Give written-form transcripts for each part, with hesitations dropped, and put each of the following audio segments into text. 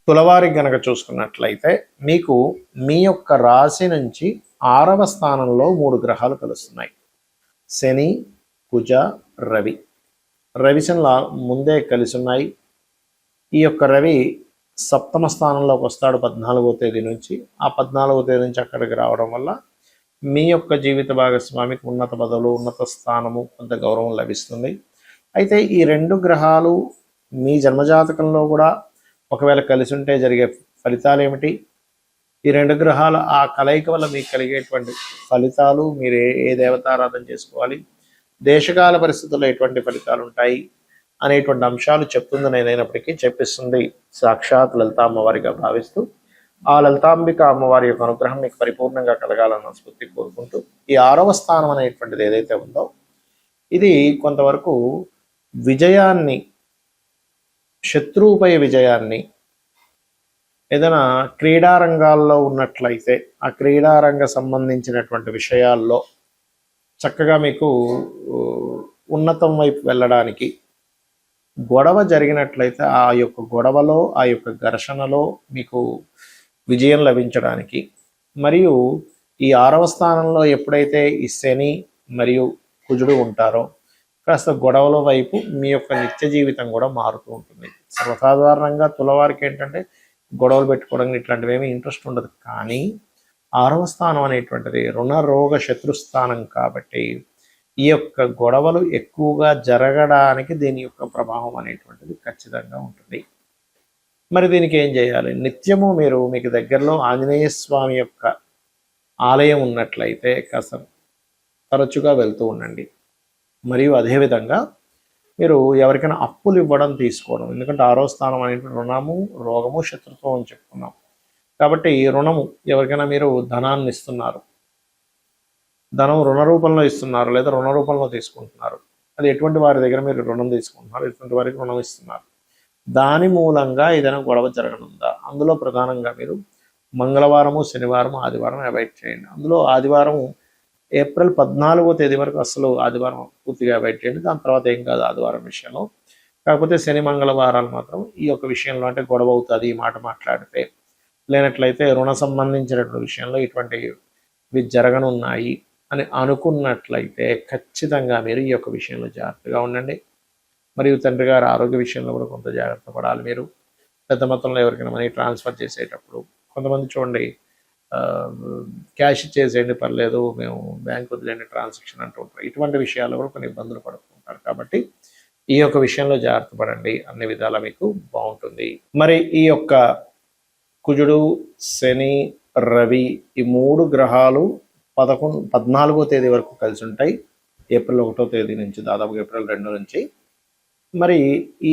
తులవారి గనక చూసుకున్నట్లయితే మీకు మీ యొక్క రాశి నుంచి 6వ స్థానంలో 3 గ్రహాలు కలుస్తున్నాయి. శని, కుజ, రవి. రవిశనుల ముందే కలిసి ఉన్నాయి. ఈ యొక్క రవి సప్తమ స్థానంలోకి వస్తాడు 14వ తేదీ నుంచి. ఆ 14వ తేదీ నుంచి అక్కడికి రావడం వల్ల మీ యొక్క జీవిత భాగస్వామికి ఉన్నత పదవులు, ఉన్నత స్థానము, కొంత గౌరవం లభిస్తుంది. అయితే ఈ 2 గ్రహాలు మీ జన్మజాతకంలో కూడా ఒకవేళ కలిసి ఉంటే జరిగే ఫలితాలు ఏమిటి? ఈ 2 గ్రహాల ఆ కలయిక వల్ల మీకు కలిగేటువంటి ఫలితాలు, మీరు ఏ దేవతారాధన చేసుకోవాలి, దేశకాల పరిస్థితుల్లో ఎటువంటి ఫలితాలు ఉంటాయి అనేటువంటి అంశాలు చెప్తుంది. నేనైనప్పటికీ చెప్పిస్తుంది సాక్షాత్ లలిత అమ్మవారిగా భావిస్తూ, ఆ లలితాంబిక అమ్మవారి యొక్క అనుగ్రహం మీకు పరిపూర్ణంగా కలగాలన్న స్ఫూర్తి కోరుకుంటూ, ఈ 6వ స్థానం అనేటువంటిది ఏదైతే ఉందో ఇది కొంతవరకు విజయాన్ని, శత్రువుపై విజయాన్ని, ఏదైనా క్రీడారంగాల్లో ఉన్నట్లయితే ఆ క్రీడారంగ సంబంధించినటువంటి విషయాల్లో చక్కగా మీకు ఉన్నతం వైపు వెళ్ళడానికి, గొడవ జరిగినట్లయితే ఆ యొక్క గొడవలో, ఆ యొక్క ఘర్షణలో మీకు విజయం లభించడానికి, మరియు ఈ 6వ స్థానంలో ఎప్పుడైతే ఈ శని మరియు కుజుడు ఉంటారో కాస్త గొడవల వైపు మీ యొక్క నిత్య జీవితం కూడా మారుతూ ఉంటుంది. సర్వసాధారణంగా తులవారికి ఏంటంటే గొడవలు పెట్టుకోవడం ఇట్లాంటివి ఏమీ ఇంట్రెస్ట్ ఉండదు. కానీ 6వ స్థానం అనేటువంటిది రుణ రోగ శత్రుస్థానం కాబట్టి ఈ యొక్క గొడవలు ఎక్కువగా జరగడానికి దీని యొక్క ప్రభావం అనేటువంటిది ఖచ్చితంగా ఉంటుంది. మరి దీనికి ఏం చేయాలి? నిత్యము మీరు మీకు దగ్గరలో ఆంజనేయ స్వామి యొక్క ఆలయం ఉన్నట్లయితే కాస్త తరచుగా వెళ్తూ ఉండండి. మరియు అదేవిధంగా మీరు ఎవరికైనా అప్పులు ఇవ్వడం, తీసుకోవడం, ఎందుకంటే 6వ స్థానం అనేటువంటి రుణము, రోగము, శత్రుత్వం అని చెప్పుకున్నాం. కాబట్టి రుణము, ఎవరికైనా మీరు ధనాన్ని ఇస్తున్నారు, ధనం రుణ రూపంలో ఇస్తున్నారు లేదా రుణ రూపంలో తీసుకుంటున్నారు, అది ఎటువంటి వారి దగ్గర మీరు రుణం తీసుకుంటున్నారు, ఎటువంటి వారికి రుణం ఇస్తున్నారు, దాని మూలంగా ఏదైనా గొడవ జరగనుందా? అందులో ప్రధానంగా మీరు మంగళవారము, శనివారం, ఆదివారం అవాయిడ్ చేయండి. అందులో ఆదివారం ఏప్రిల్ 14వ తేదీ వరకు అసలు ఆదివారం పూర్తిగా అవాయిడ్ చేయండి. దాని తర్వాత ఏం కాదు ఆదివారం విషయంలో. కాకపోతే శని, మంగళవారాలు మాత్రం ఈ యొక్క విషయంలో అంటే గొడవ అవుతుంది ఈ మాట మాట్లాడితే, లేనట్లయితే రుణ సంబంధించినటువంటి విషయంలో ఇటువంటివి జరగనున్నాయి అని అనుకున్నట్లయితే ఖచ్చితంగా మీరు ఈ యొక్క విషయంలో జాగ్రత్తగా ఉండండి. మరియు తండ్రి గారి ఆరోగ్య విషయంలో కూడా కొంత జాగ్రత్త పడాలి. మీరు పెద్ద మొత్తంలో ఎవరికైనా మనీ ట్రాన్స్ఫర్ చేసేటప్పుడు కొంతమంది చూడండి, క్యాష్ ఇచ్చేసేయండి పర్లేదు, మేము బ్యాంక్ వదిలేని ట్రాన్సాక్షన్ అంటూ ఉంటారు. ఇటువంటి విషయాల్లో కూడా కొన్ని ఇబ్బందులు పడుతుంటారు. కాబట్టి ఈ యొక్క విషయంలో జాగ్రత్త పడండి, అన్ని విధాలా మీకు బాగుంటుంది. మరి ఈ యొక్క కుజుడు, శని, రవి ఈ 3 గ్రహాలు 14వ తేదీ వరకు కలిసి ఉంటాయి. ఏప్రిల్ 1వ తేదీ నుంచి, దాదాపుగా ఏప్రిల్ 2 నుంచి. మరి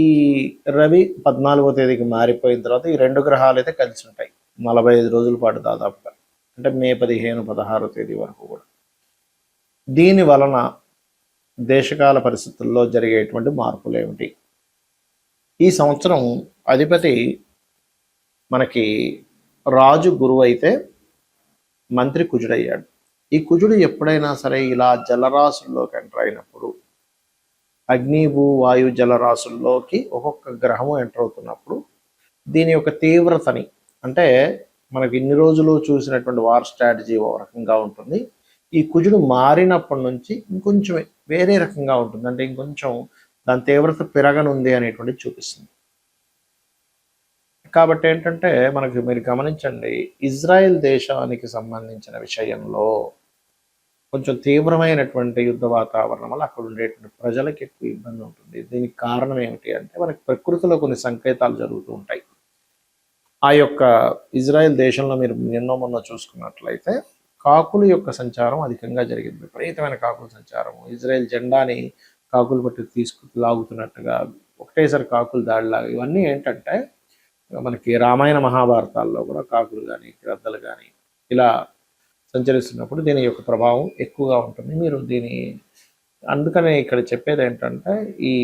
ఈ రవి 14వ తేదీకి మారిపోయిన తర్వాత ఈ 2 గ్రహాలు అయితే కలిసి ఉంటాయి 45 రోజుల పాటు దాదాపుగా, అంటే మే 15, 16వ తేదీ వరకు కూడా. దీని వలన దేశకాల పరిస్థితుల్లో జరిగేటువంటి మార్పులు ఏమిటి? ఈ సంవత్సరం అధిపతి మనకి రాజు గురువు అయితే మంత్రి కుజుడయ్యాడు. ఈ కుజుడు ఎప్పుడైనా సరే ఇలా జలరాశుల్లోకి ఎంటర్ అయినప్పుడు, అగ్ని, భూ, వాయు జలరాశుల్లోకి ఒక్కొక్క గ్రహము ఎంటర్ అవుతున్నప్పుడు దీని యొక్క తీవ్రతని, అంటే మనకి ఇన్ని రోజులు చూసినటువంటి వార్ స్ట్రాటజీ ఒక రకంగా ఉంటుంది. ఈ కుజుడు మారినప్పటి నుంచి ఇంకొంచెం వేరే రకంగా ఉంటుంది, అంటే ఇంకొంచెం దాని తీవ్రత పెరగనుంది అనేటువంటిది చూపిస్తుంది. కాబట్టి ఏంటంటే మనకి మీరు గమనించండి, ఇజ్రాయెల్ దేశానికి సంబంధించిన విషయంలో కొంచెం తీవ్రమైనటువంటి యుద్ధ వాతావరణం వల్ల అక్కడ ఉండేటువంటి ప్రజలకు ఎక్కువ ఇబ్బంది ఉంటుంది. దీనికి కారణం ఏమిటి అంటే మనకి ప్రకృతిలో కొన్ని సంకేతాలు జరుగుతూ ఉంటాయి. ఆ యొక్క ఇజ్రాయెల్ దేశంలో మీరు నిన్నో మొన్న చూసుకున్నట్లయితే కాకుల యొక్క సంచారం అధికంగా జరిగింది. విపరీతమైన కాకుల సంచారము, ఇజ్రాయెల్ జెండాని కాకులు పట్టి లాగుతున్నట్టుగా, ఒకటేసారి కాకులు దాడిలాగా, ఇవన్నీ ఏంటంటే మనకి రామాయణ మహాభారతాల్లో కూడా కాకులు కానీ గ్రద్దలు కానీ ఇలా సంచరిస్తున్నప్పుడు దీని యొక్క ప్రభావం ఎక్కువగా ఉంటుంది. మీరు అందుకనే ఇక్కడ చెప్పేది ఏంటంటే ఈ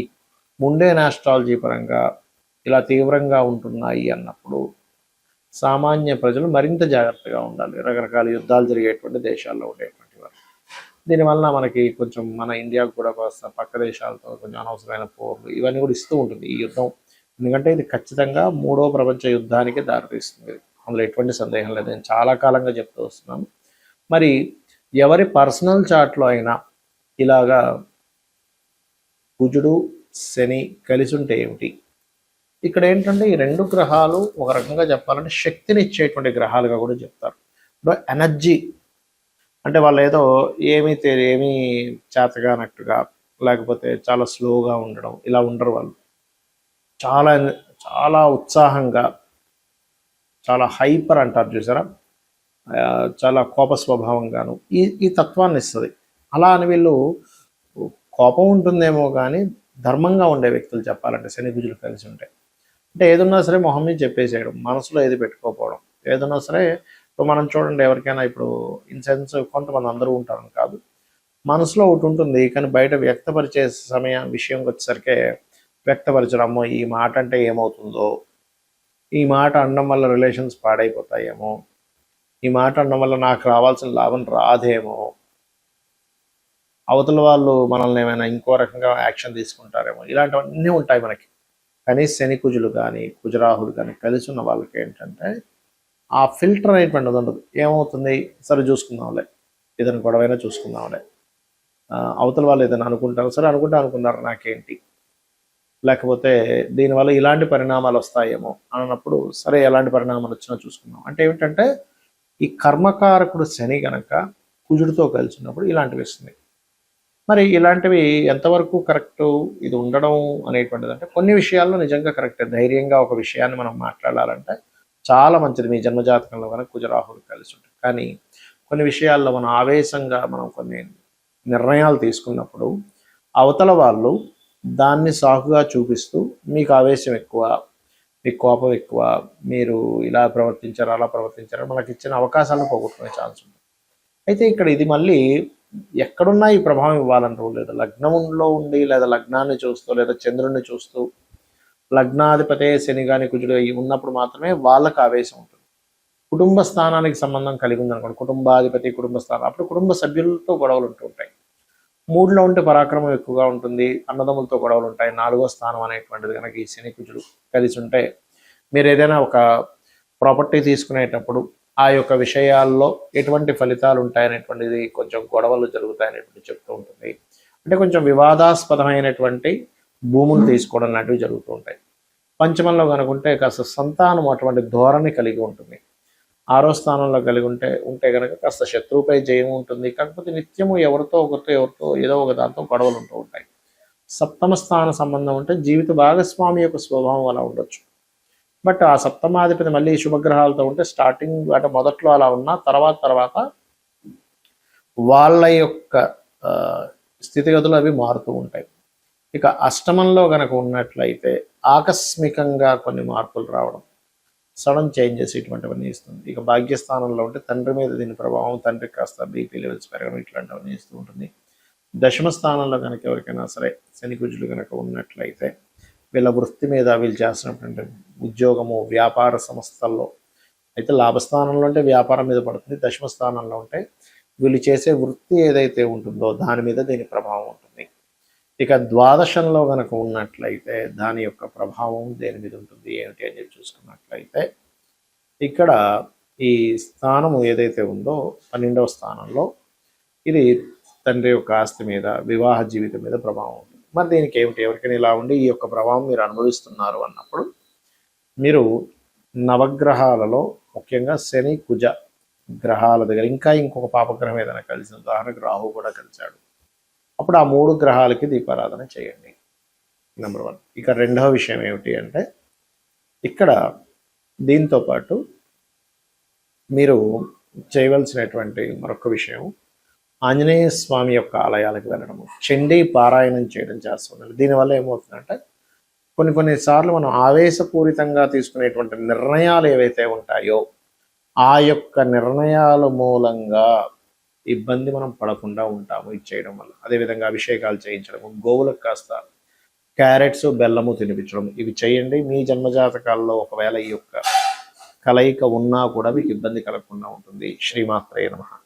ముండేన్ ఆస్ట్రాలజీ పరంగా ఇలా తీవ్రంగా ఉంటున్నాయి అన్నప్పుడు సామాన్య ప్రజలు మరింత జాగ్రత్తగా ఉండాలి. రకరకాల యుద్ధాలు జరిగేటువంటి దేశాల్లో ఉండేటువంటి వారు. దీనివల్ల మనకి కొంచెం మన ఇండియాకు కూడా పక్క దేశాలతో కొంచెం అనవసరమైన పోర్లు ఇవన్నీ కూడా ఇస్తూ ఉంటుంది ఈ యుద్ధం. ఎందుకంటే ఇది ఖచ్చితంగా మూడో ప్రపంచ యుద్ధానికి దారితీస్తుంది. అందులో ఎటువంటి సందేహం లేదు. నేను చాలా కాలంగా చెప్తూ వస్తున్నాను. మరి ఎవరి పర్సనల్ చార్ట్లో అయినా ఇలాగా కుజుడు శని కలిసి ఉంటే ఏమిటి? ఇక్కడ ఏంటంటే ఈ రెండు గ్రహాలు ఒక రకంగా చెప్పాలంటే శక్తిని ఇచ్చేటువంటి గ్రహాలుగా కూడా చెప్తారు. ఎనర్జీ అంటే వాళ్ళు ఏదో ఏమీ చేతగానట్టుగా లేకపోతే చాలా స్లోగా ఉండడం ఇలా ఉండరు వాళ్ళు. చాలా చాలా ఉత్సాహంగా, చాలా హైపర్ అంటారు చూసారా, చాలా కోప స్వభావంగాను ఈ తత్వాన్ని ఇస్తుంది. అలా అని వీళ్ళు కోపం ఉంటుందేమో కానీ ధర్మంగా ఉండే వ్యక్తులు చెప్పాలంటే శని కుజులు కలిసి ఉంటాయి. అంటే ఏదన్నా సరే మొహం మీద చెప్పేసేయడం, మనసులో ఏది పెట్టుకోకపోవడం. ఏదన్నా సరే ఇప్పుడు మనం చూడండి, ఎవరికైనా ఇప్పుడు ఇన్ సెన్స్ కొంతమంది అందరూ ఉంటారని కాదు, మనసులో ఒకటి ఉంటుంది కానీ బయట వ్యక్తపరిచే విషయంకి వచ్చేసరికి వ్యక్తపరచడమో, ఈ మాట అంటే ఏమవుతుందో, ఈ మాట అనడం వల్ల రిలేషన్స్ పాడైపోతాయేమో, ఈ మాట అనడం వల్ల నాకు రావాల్సిన లాభం రాదేమో, అవతల వాళ్ళు మనల్ని ఏమైనా ఇంకో రకంగా యాక్షన్ తీసుకుంటారేమో, ఇలాంటివన్నీ ఉంటాయి మనకి. కానీ శని కుజులు కానీ కుజరాహులు కానీ కలిసి ఉన్న వాళ్ళకి ఏంటంటే ఆ ఫిల్టర్ అనేటువంటిది ఉండదు. ఏమవుతుంది, సరే చూసుకుందాంలే, ఏదైనా గొడవైనా చూసుకుందాంలే, అవతల వాళ్ళు ఏదైనా అనుకుంటారు, సరే అనుకున్నారు నాకేంటి, లేకపోతే దీనివల్ల ఇలాంటి పరిణామాలు వస్తాయేమో అన్నప్పుడు సరే ఎలాంటి పరిణామాలు వచ్చినా చూసుకుందాం. అంటే ఏమిటంటే ఈ కర్మకారకుడు శని గనక కుజుడితో కలిసి ఉన్నప్పుడు ఇలాంటివి వస్తుంది. మరి ఇలాంటివి ఎంతవరకు కరెక్టు ఇది ఉండడం అనేటువంటిది అంటే కొన్ని విషయాల్లో నిజంగా కరెక్టే. ధైర్యంగా ఒక విషయాన్ని మనం మాట్లాడాలంటే చాలా మంచిది మీ జన్మజాతకంలో కనుక కుజరాహులు కలిసి ఉంటుంది. కానీ కొన్ని విషయాల్లో మనం ఆవేశంగా మనం కొన్ని నిర్ణయాలు తీసుకున్నప్పుడు అవతల వాళ్ళు దాన్ని సాకుగా చూపిస్తూ మీకు ఆవేశం ఎక్కువ, మీకు కోపం ఎక్కువ, మీరు ఇలా ప్రవర్తించారు అలా ప్రవర్తించారు మనకి ఇచ్చిన అవకాశాలను పోగొట్టుకునే ఛాన్స్ ఉంది. అయితే ఇక్కడ ఇది మళ్ళీ ఎక్కడున్నా ఈ ప్రభావం ఇవ్వాలంటూ లేదు. లగ్నంలో ఉండి లేదా లగ్నాన్ని చూస్తూ లేదా చంద్రుడిని చూస్తూ లగ్నాధిపతే శని కానీ కుజుడు ఉన్నప్పుడు మాత్రమే వాళ్ళకు ఆవేశం ఉంటుంది. కుటుంబ స్థానానికి సంబంధం కలిగి ఉందనుకోండి, కుటుంబాధిపతి కుటుంబ స్థానం, అప్పుడు కుటుంబ సభ్యులతో గొడవలు ఉంటూ ఉంటాయి. మూడులో ఉంటే పరాక్రమం ఎక్కువగా ఉంటుంది, అన్నదమ్ములతో గొడవలు ఉంటాయి. నాలుగో స్థానం అనేటువంటిది కనుక ఈ శని కుజుడు కలిసి ఉంటే మీరు ఏదైనా ఒక ప్రాపర్టీ తీసుకునేటప్పుడు ఆ యొక్క విషయాల్లో ఎటువంటి ఫలితాలు ఉంటాయనేటువంటిది, కొంచెం గొడవలు జరుగుతాయనేటువంటి చెప్తూ ఉంటుంది. అంటే కొంచెం వివాదాస్పదమైనటువంటి భూములు తీసుకోవడం లాంటివి జరుగుతూ ఉంటాయి. పంచమంలో కనుకుంటే కాస్త సంతానం అటువంటి ధోరణి కలిగి ఉంటుంది. ఆరో స్థానంలో కలిగి ఉంటే కనుక కాస్త శత్రువుపై జయం ఉంటుంది. కాకపోతే నిత్యము ఎవరితో ఏదో ఒక దాంతో గొడవలు ఉంటూ ఉంటాయి. సప్తమ స్థాన సంబంధం ఉంటే జీవిత భాగస్వామి యొక్క స్వభావం అలా ఉండొచ్చు. బట్ ఆ సప్తమాధిపతి మళ్ళీ శుభగ్రహాలతో ఉంటే స్టార్టింగ్ అంటే మొదట్లో అలా ఉన్నా తర్వాత వాళ్ళ యొక్క స్థితిగతులు అవి మారుతూ ఉంటాయి. ఇక అష్టమంలో కనుక ఉన్నట్లయితే ఆకస్మికంగా కొన్ని మార్పులు రావడం, సడన్ చేంజెస్ ఇటువంటివన్నీ ఇస్తుంది. ఇక భాగ్యస్థానంలో ఉంటే తండ్రి మీద దీని ప్రభావం, తండ్రికి కాస్త బీపీ లెవెల్స్ పెరగడం ఇట్లాంటివన్నీ ఇస్తూ ఉంటుంది. దశమ స్థానంలో కనుక ఎవరికైనా సరే శని కుజులు కనుక ఉన్నట్లయితే వీళ్ళ వృత్తి మీద వీళ్ళు చేస్తున్నటువంటి ఉద్యోగము వ్యాపార సంస్థల్లో అయితే లాభస్థానంలో ఉంటే వ్యాపారం మీద పడుతుంది. దశమ స్థానంలో ఉంటే వీళ్ళు చేసే వృత్తి ఏదైతే ఉంటుందో దాని మీద దీని ప్రభావం ఉంటుంది. ఇక ద్వాదశంలో కనుక ఉన్నట్లయితే దాని యొక్క ప్రభావం దేని మీద ఉంటుంది ఏమిటి అని చెప్పి చూసుకున్నట్లయితే ఇక్కడ ఈ స్థానము ఏదైతే ఉందో 12వ స్థానంలో ఇది తండ్రి యొక్క ఆస్తి మీద, వివాహ జీవితం మీద ప్రభావం ఉంటుంది. మరి దీనికి ఏమిటి, ఎవరికైనా ఇలా ఉండి ఈ యొక్క ప్రభావం మీరు అనుభవిస్తున్నారు అన్నప్పుడు మీరు నవగ్రహాలలో ముఖ్యంగా శని కుజ గ్రహాల దగ్గర ఇంకా ఇంకొక పాపగ్రహం ఏదైనా కలిసిన, ఉదాహరణకు రాహు కూడా కలిశాడు, అప్పుడు ఆ 3 గ్రహాలకి దీపారాధన చేయండి. నెంబర్ 1. ఇక రెండవ విషయం ఏమిటి అంటే ఇక్కడ దీంతో పాటు మీరు చేయవలసినటువంటి మరొక విషయం ఆంజనేయ స్వామి యొక్క ఆలయాలకు వెళ్ళడము, చండీ పారాయణం చేయడం చేస్తున్నారు. దీనివల్ల ఏమవుతుందంటే కొన్నిసార్లు మనం ఆవేశపూరితంగా తీసుకునేటువంటి నిర్ణయాలు ఏవైతే ఉంటాయో ఆ యొక్క నిర్ణయాల మూలంగా ఇబ్బంది మనం పడకుండా ఉంటాము ఇది చేయడం వల్ల. అదేవిధంగా అభిషేకాలు చేయించడము, గోవులకు కాస్త క్యారెట్స్ బెల్లము తినిపించడం, ఇవి చేయండి. మీ జన్మజాతకాల్లో ఒకవేళ ఈ యొక్క కలయిక ఉన్నా కూడా మీకు ఇబ్బంది కలగకుండా ఉంటుంది. శ్రీమాత్రే నమః.